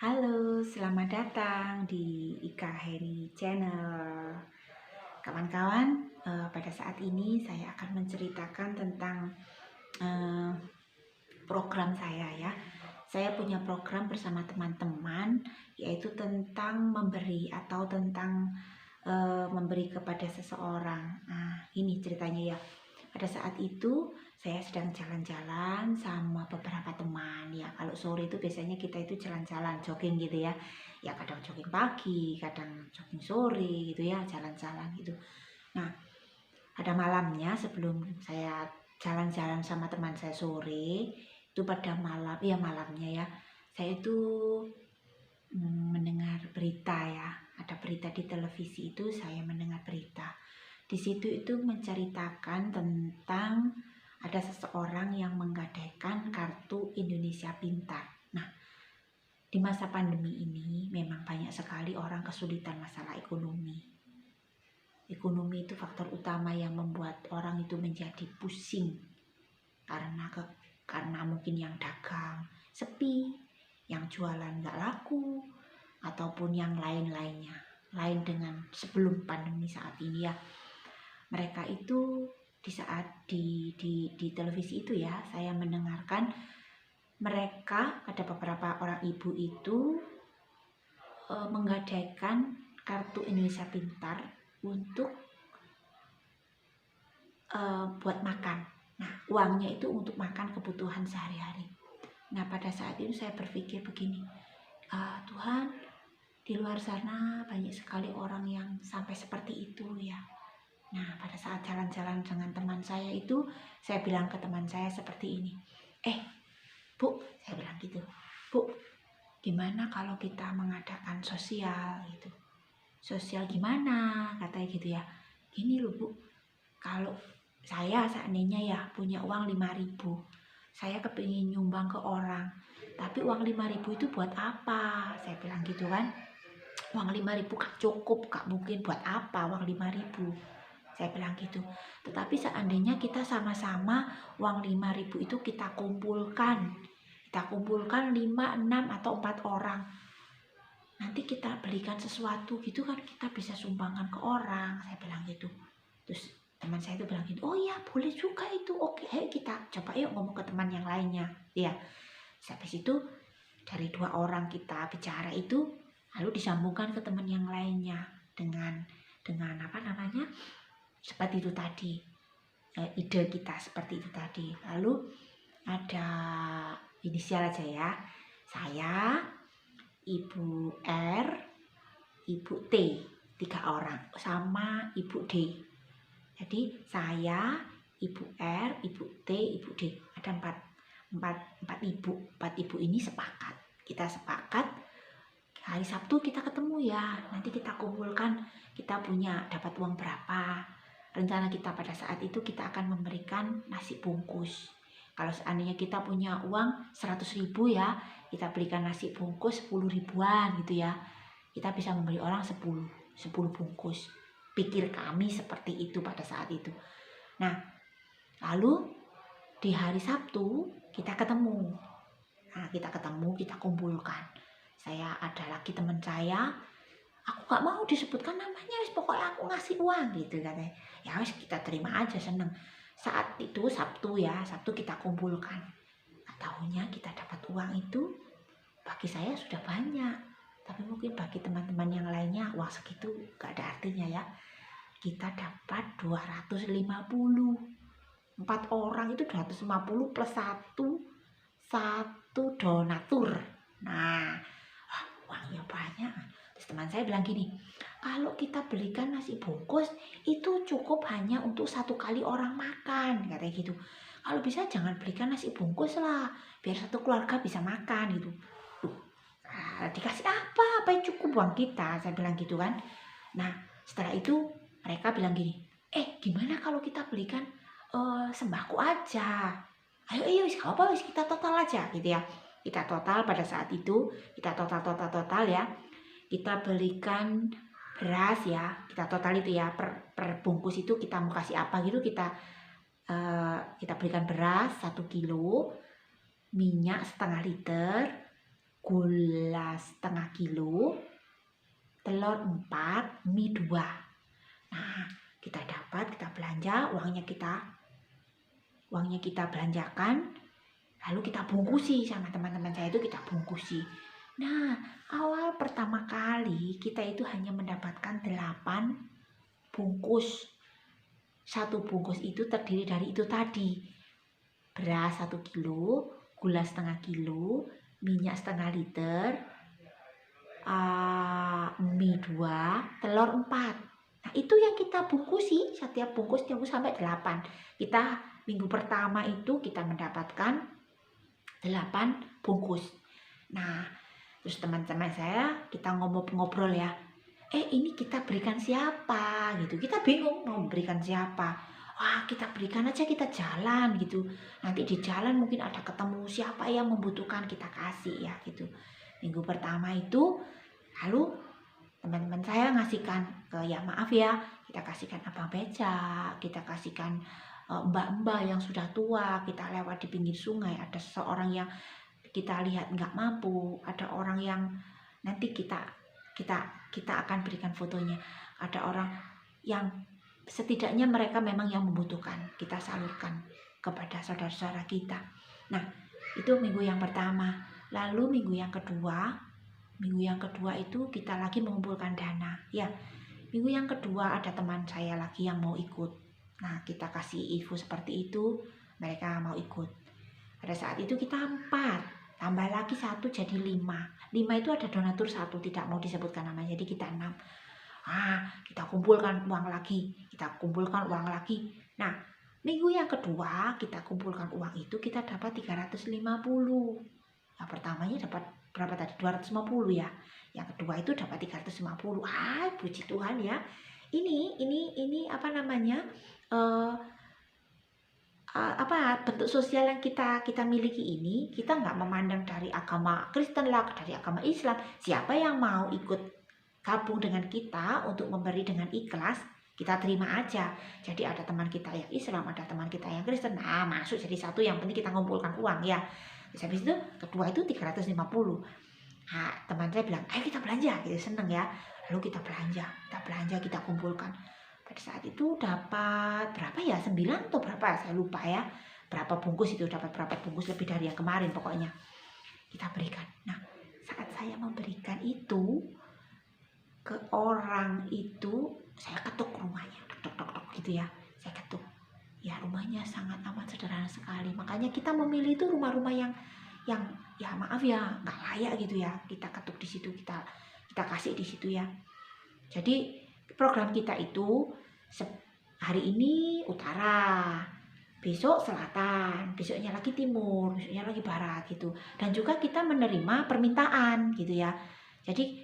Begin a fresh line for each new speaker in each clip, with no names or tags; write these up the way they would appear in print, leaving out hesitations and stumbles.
Halo, selamat datang di Ika Heni Channel. Kawan-kawan, pada saat ini saya akan menceritakan tentang eh, program saya ya. Saya punya program bersama teman-teman, yaitu tentang memberi atau tentang memberi kepada seseorang. Nah, ini ceritanya ya. Pada saat itu saya sedang jalan-jalan sama beberapa teman ya. Kalau sore itu biasanya kita itu jalan-jalan, jogging gitu ya. Ya kadang jogging pagi, kadang jogging sore gitu ya, jalan-jalan gitu. Nah, ada malamnya sebelum saya jalan-jalan sama teman saya sore, itu pada malamnya ya. Saya itu mendengar berita ya. Ada berita di televisi itu saya mendengar berita. Di situ itu menceritakan tentang ada seseorang yang menggadaikan kartu Indonesia Pintar. Nah, di masa pandemi ini memang banyak sekali orang kesulitan masalah ekonomi. Ekonomi itu faktor utama yang membuat orang itu menjadi pusing karena mungkin yang dagang sepi, yang jualan nggak laku, ataupun yang lain-lainnya. Lain dengan sebelum pandemi saat ini ya. Mereka itu di saat di televisi itu ya, saya mendengarkan mereka ada beberapa orang ibu itu menggadaikan kartu Indonesia Pintar untuk buat makan. Nah, uangnya itu untuk makan kebutuhan sehari-hari. Nah, pada saat itu saya berpikir begini, Tuhan, di luar sana banyak sekali orang yang sampai seperti itu ya. Nah, pada saat jalan-jalan dengan teman saya itu, saya bilang ke teman saya seperti ini. Bu, saya bilang gitu. Bu, gimana kalau kita mengadakan sosial gitu? Sosial gimana? Katanya gitu ya. Gini loh Bu, kalau saya seandainya ya punya uang 5.000, saya kepingin nyumbang ke orang. Tapi uang 5.000 itu buat apa? Saya bilang gitu kan. Uang 5.000 Kak cukup, Kak mungkin buat apa uang 5.000? Saya bilang gitu. Tetapi seandainya kita sama-sama uang 5.000 itu kita kumpulkan 5, 6, atau 4 orang. Nanti kita belikan sesuatu gitu kan, kita bisa sumbangkan ke orang. Saya bilang gitu. Terus teman saya itu bilang gitu, oh iya boleh juga itu. Oke, ayo kita coba yuk ngomong ke teman yang lainnya. Ya, sampai situ dari 2 orang kita bicara itu, lalu disambungkan ke teman yang lainnya dengan apa namanya, seperti itu tadi, ide kita seperti itu tadi. Lalu ada inisial aja ya, saya, Ibu R, Ibu T, 3 orang, sama Ibu D. Jadi saya, Ibu R, Ibu T, Ibu D, ada empat ibu ini sepakat. Kita sepakat hari Sabtu kita ketemu ya, nanti kita kumpulkan kita punya dapat uang berapa. Rencana kita pada saat itu kita akan memberikan nasi bungkus. Kalau seandainya kita punya uang 100.000 ya, kita belikan nasi bungkus 10 ribuan gitu ya. Kita bisa memberi orang 10 bungkus. Pikir kami seperti itu pada saat itu. Nah, lalu di hari Sabtu kita ketemu. Nah, kita kumpulkan. Saya ada lagi teman saya, aku gak mau disebutkan namanya, pokoknya aku ngasih uang gitu katanya. Ya wis kita terima aja, seneng. Saat itu Sabtu kita kumpulkan. Nah, tahunya kita dapat uang itu, bagi saya sudah banyak, tapi mungkin bagi teman-teman yang lainnya uang segitu gak ada artinya ya. Kita dapat 250, 4 orang itu 250 plus satu donatur. Nah, uangnya banyak. Terus teman saya bilang gini, kalau kita belikan nasi bungkus itu cukup hanya untuk 1 kali orang makan, katanya gitu. Kalau bisa jangan belikan nasi bungkus lah, biar satu keluarga bisa makan gitu. Dikasih apa yang cukup uang kita, saya bilang gitu kan. Nah, setelah itu mereka bilang gini, gimana kalau kita belikan sembako aja? Ayo apa kita total aja gitu ya. Kita total pada saat itu, kita total ya. Kita belikan beras ya, kita total itu ya, per bungkus itu kita mau kasih apa gitu, kita belikan beras 1 kilo, minyak setengah liter, gula setengah kilo, telur 4, mie 2. Nah, kita belanja, uangnya kita belanjakan, lalu kita bungkusi sama teman-teman saya itu kita bungkusi. Nah, awal pertama kali kita itu hanya mendapatkan 8 bungkus. Satu bungkus itu terdiri dari itu tadi. Beras 1 kilo, gula setengah kilo, minyak setengah liter, mie 2, telur 4. Nah, itu yang kita bungkusi, setiap bungkus sampai 8. Kita minggu pertama itu kita mendapatkan 8 bungkus. Nah, terus teman-teman saya kita ngobrol ya. Ini kita berikan siapa gitu. Kita bingung mau berikan siapa. Wah, kita berikan aja, kita jalan gitu. Nanti di jalan mungkin ada ketemu siapa yang membutuhkan, kita kasih ya gitu. Minggu pertama itu lalu teman-teman saya ngasihkan ke, ya maaf ya, kita kasihkan abang becak, kita kasihkan mbak-mbak yang sudah tua. Kita lewat di pinggir sungai, ada seseorang yang kita lihat nggak mampu, ada orang yang nanti kita akan berikan fotonya, ada orang yang setidaknya mereka memang yang membutuhkan, kita salurkan kepada saudara-saudara kita. Nah, itu minggu yang pertama. Lalu minggu yang kedua itu kita lagi mengumpulkan dana ya. Minggu yang kedua ada teman saya lagi yang mau ikut. Nah, kita kasih info seperti itu, mereka mau ikut. Pada saat itu kita 4, tambah lagi 1 jadi 5. 5 itu ada donatur 1, tidak mau disebutkan namanya, jadi kita 6. Kita kumpulkan uang lagi. Nah, minggu yang kedua kita kumpulkan uang itu, kita dapat 350. Yang pertamanya dapat berapa tadi? 250 ya. Yang kedua itu dapat 350. Puji Tuhan ya. Ini apa namanya? Bentuk sosial yang kita miliki ini, kita nggak memandang dari agama Kristen lah, dari agama Islam. Siapa yang mau ikut gabung dengan kita untuk memberi dengan ikhlas, kita terima aja. Jadi ada teman kita yang Islam, ada teman kita yang Kristen, masuk jadi satu, yang penting kita ngumpulkan uang ya. Terus habis itu kedua itu 350. Teman saya bilang, ayo kita belanja, gitu, seneng ya. Lalu kita belanja, kita kumpulkan. Pada saat itu dapat berapa ya, 9 atau berapa, saya lupa ya, berapa bungkus itu, dapat berapa bungkus lebih dari yang kemarin, pokoknya kita berikan. Nah, saat saya memberikan itu ke orang itu, saya ketuk rumahnya, tok gitu ya, saya ketuk ya, rumahnya sangat amat sederhana sekali. Makanya kita memilih itu rumah-rumah yang ya maaf ya nggak layak gitu ya, kita ketuk di situ, kita kasih di situ ya. Jadi program kita itu hari ini utara, besok selatan, besoknya lagi timur, besoknya lagi barat gitu. Dan juga kita menerima permintaan gitu ya. Jadi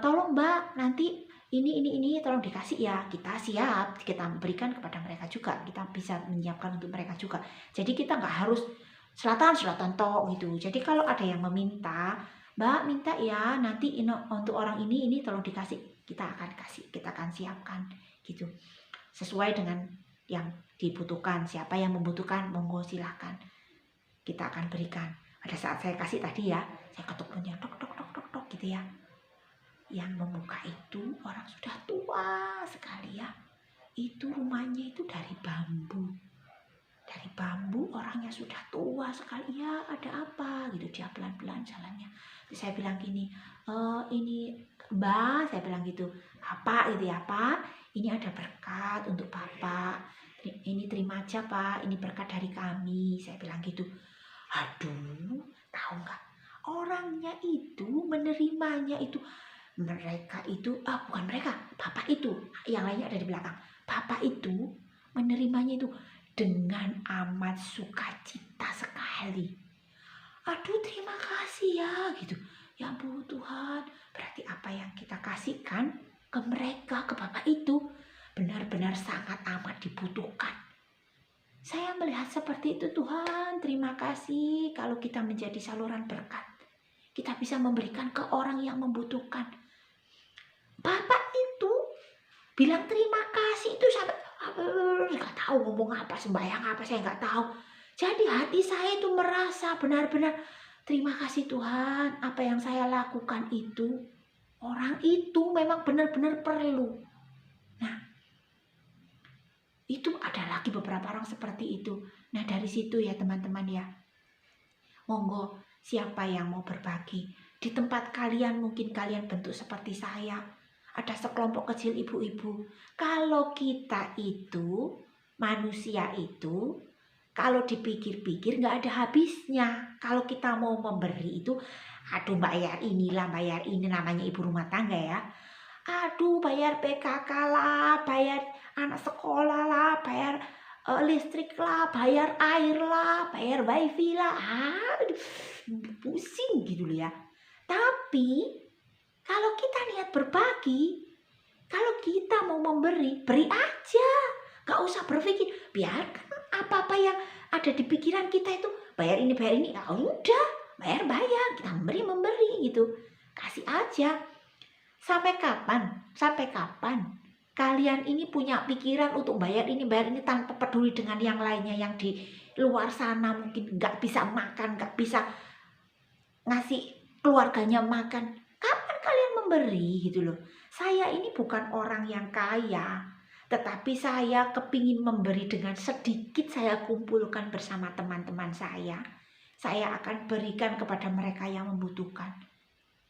tolong Mbak, nanti ini tolong dikasih ya. Kita siap, kita berikan kepada mereka juga. Kita bisa menyiapkan untuk mereka juga. Jadi kita nggak harus selatan tok gitu. Jadi kalau ada yang meminta, Mbak minta ya nanti untuk orang ini tolong dikasih, kita akan kasih, kita akan siapkan gitu, sesuai dengan yang dibutuhkan. Siapa yang membutuhkan, monggo silahkan, kita akan berikan. Pada saat saya kasih tadi ya, saya ketuk pintunya, tok gitu ya. Yang membuka itu orang sudah tua sekali ya. Itu rumahnya itu dari bambu, orangnya sudah tua sekali ya. Ada apa gitu, dia pelan-pelan jalannya. Terus saya bilang gini, ini Mbak, saya bilang gitu, apa gitu ya Pak, ini ada berkat untuk Bapak, ini terima aja Pak, ini berkat dari kami, saya bilang gitu. Aduh, tahu nggak, orangnya itu menerimanya itu, bukan mereka, Bapak itu, yang lainnya ada di belakang, Bapak itu menerimanya itu dengan amat sukacita sekali. Aduh, terima kasih ya gitu. Ya ampun Tuhan, berarti apa yang kita kasihkan ke mereka, ke Bapak itu benar-benar sangat amat dibutuhkan. Saya melihat seperti itu, Tuhan, terima kasih kalau kita menjadi saluran berkat. Kita bisa memberikan ke orang yang membutuhkan. Bapak itu bilang terima kasih itu sampai nggak tahu ngomong apa, sembahyang apa, saya nggak tahu. Jadi hati saya itu merasa benar-benar terima kasih Tuhan, apa yang saya lakukan itu, orang itu memang benar-benar perlu. Nah, itu ada lagi beberapa orang seperti itu. Nah, dari situ ya teman-teman ya, monggo siapa yang mau berbagi. Di tempat kalian mungkin kalian bentuk seperti saya. Ada sekelompok kecil ibu-ibu. Kalau kita itu, manusia itu, kalau dipikir-pikir nggak ada habisnya. Kalau kita mau memberi itu, aduh bayar inilah, bayar ini, namanya ibu rumah tangga ya. Aduh bayar PKK lah, bayar anak sekolah lah, bayar listrik lah, bayar air lah, bayar wifi lah. Aduh, pusing gitu loh ya. Tapi kalau kita niat berbagi, kalau kita mau memberi, beri aja. Gak usah berpikir, biarkan apa-apa yang ada di pikiran kita itu, bayar ini, ya udah, bayar, kita memberi gitu. Kasih aja. Sampai kapan kalian ini punya pikiran untuk bayar ini tanpa peduli dengan yang lainnya yang di luar sana mungkin gak bisa makan, gak bisa ngasih keluarganya makan. Kapan kalian memberi gitu loh. Saya ini bukan orang yang kaya, tetapi saya kepingin memberi dengan sedikit saya kumpulkan bersama teman-teman saya. Saya akan berikan kepada mereka yang membutuhkan.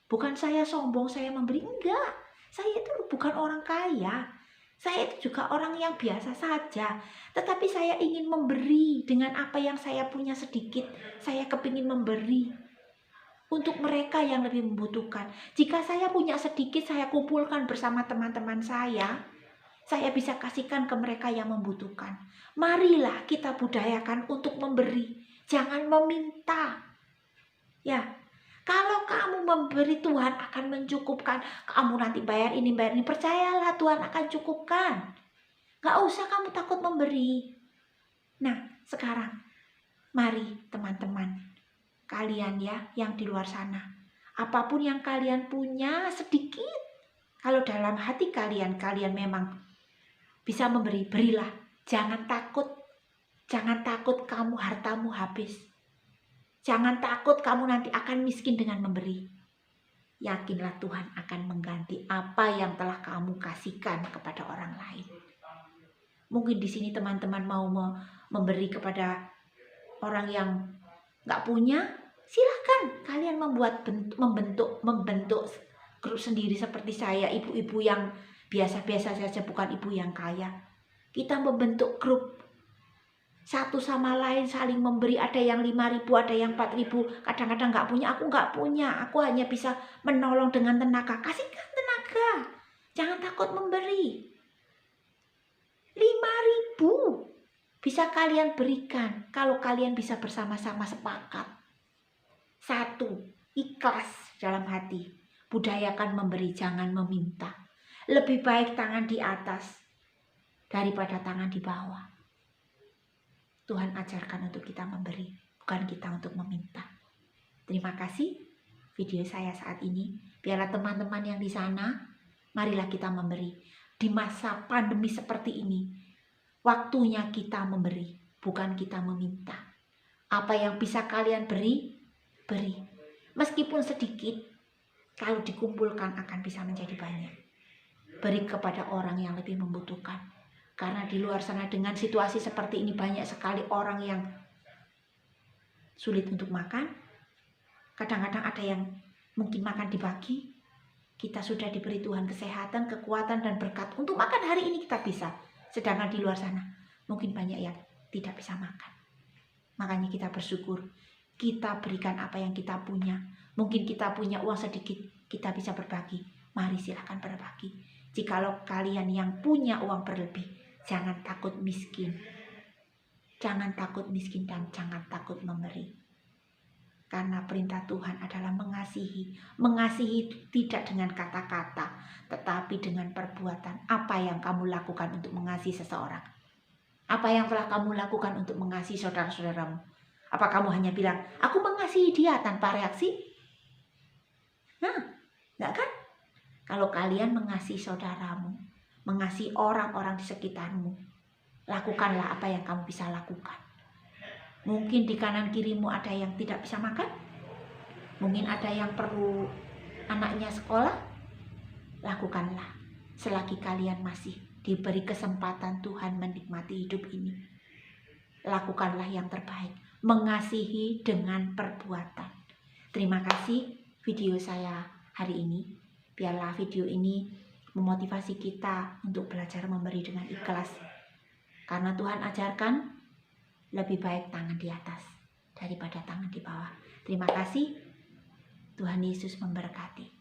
Bukan saya sombong, saya memberi, enggak. Saya itu bukan orang kaya. Saya itu juga orang yang biasa saja. Tetapi saya ingin memberi dengan apa yang saya punya sedikit. Saya kepingin memberi untuk mereka yang lebih membutuhkan. Jika saya punya sedikit, saya kumpulkan bersama teman-teman saya bisa kasihkan ke mereka yang membutuhkan. Marilah kita budayakan untuk memberi, jangan meminta. Ya, kalau kamu memberi, Tuhan akan mencukupkan. Kamu nanti bayar ini, percayalah Tuhan akan cukupkan. Gak usah kamu takut memberi. Nah, sekarang mari teman-teman kalian ya yang di luar sana, apapun yang kalian punya sedikit, kalau dalam hati kalian memang bisa memberi, berilah. Jangan takut kamu hartamu habis. Jangan takut kamu nanti akan miskin dengan memberi. Yakinlah Tuhan akan mengganti apa yang telah kamu kasihkan kepada orang lain. Mungkin di sini teman-teman mau memberi kepada orang yang nggak punya, silahkan kalian membentuk grup sendiri seperti saya, ibu-ibu yang biasa-biasa saja, bukan ibu yang kaya. Kita membentuk grup, satu sama lain saling memberi. Ada yang 5.000, ada yang 4.000. Kadang-kadang nggak punya, aku hanya bisa menolong dengan tenaga. Kasihkan tenaga, jangan takut memberi. 5.000 bisa kalian berikan kalau kalian bisa bersama-sama sepakat. Satu, ikhlas dalam hati. Budayakan memberi, jangan meminta. Lebih baik tangan di atas daripada tangan di bawah. Tuhan ajarkan untuk kita memberi, bukan kita untuk meminta. Terima kasih video saya saat ini. Biarlah teman-teman yang di sana, marilah kita memberi. Di masa pandemi seperti ini, waktunya kita memberi, bukan kita meminta. Apa yang bisa kalian beri, beri. Meskipun sedikit, kalau dikumpulkan akan bisa menjadi banyak. Beri kepada orang yang lebih membutuhkan. Karena di luar sana dengan situasi seperti ini banyak sekali orang yang sulit untuk makan. Kadang-kadang ada yang mungkin makan dibagi. Kita sudah diberi Tuhan kesehatan, kekuatan, dan berkat. Untuk makan hari ini kita bisa. Sedangkan di luar sana mungkin banyak yang tidak bisa makan. Makanya kita bersyukur. Kita berikan apa yang kita punya. Mungkin kita punya uang sedikit, kita bisa berbagi. Mari silakan berbagi. Jikalau kalian yang punya uang berlebih, jangan takut miskin. Jangan takut miskin dan jangan takut memberi. Karena perintah Tuhan adalah mengasihi. Mengasihi tidak dengan kata-kata, tetapi dengan perbuatan. Apa yang kamu lakukan untuk mengasihi seseorang? Apa yang telah kamu lakukan untuk mengasihi saudara-saudaramu? Apa kamu hanya bilang, aku mengasihi dia tanpa reaksi? Nah, enggak kan? Kalau kalian mengasihi saudaramu, mengasihi orang-orang di sekitarmu, lakukanlah apa yang kamu bisa lakukan. Mungkin di kanan kirimu ada yang tidak bisa makan, Mungkin ada yang perlu anaknya sekolah, lakukanlah selagi kalian masih diberi kesempatan Tuhan menikmati hidup ini. Lakukanlah yang terbaik, mengasihi dengan perbuatan. Terima kasih video saya hari ini. Biarlah video ini memotivasi kita untuk belajar memberi dengan ikhlas. Karena Tuhan ajarkan lebih baik tangan di atas daripada tangan di bawah. Terima kasih. Tuhan Yesus memberkati.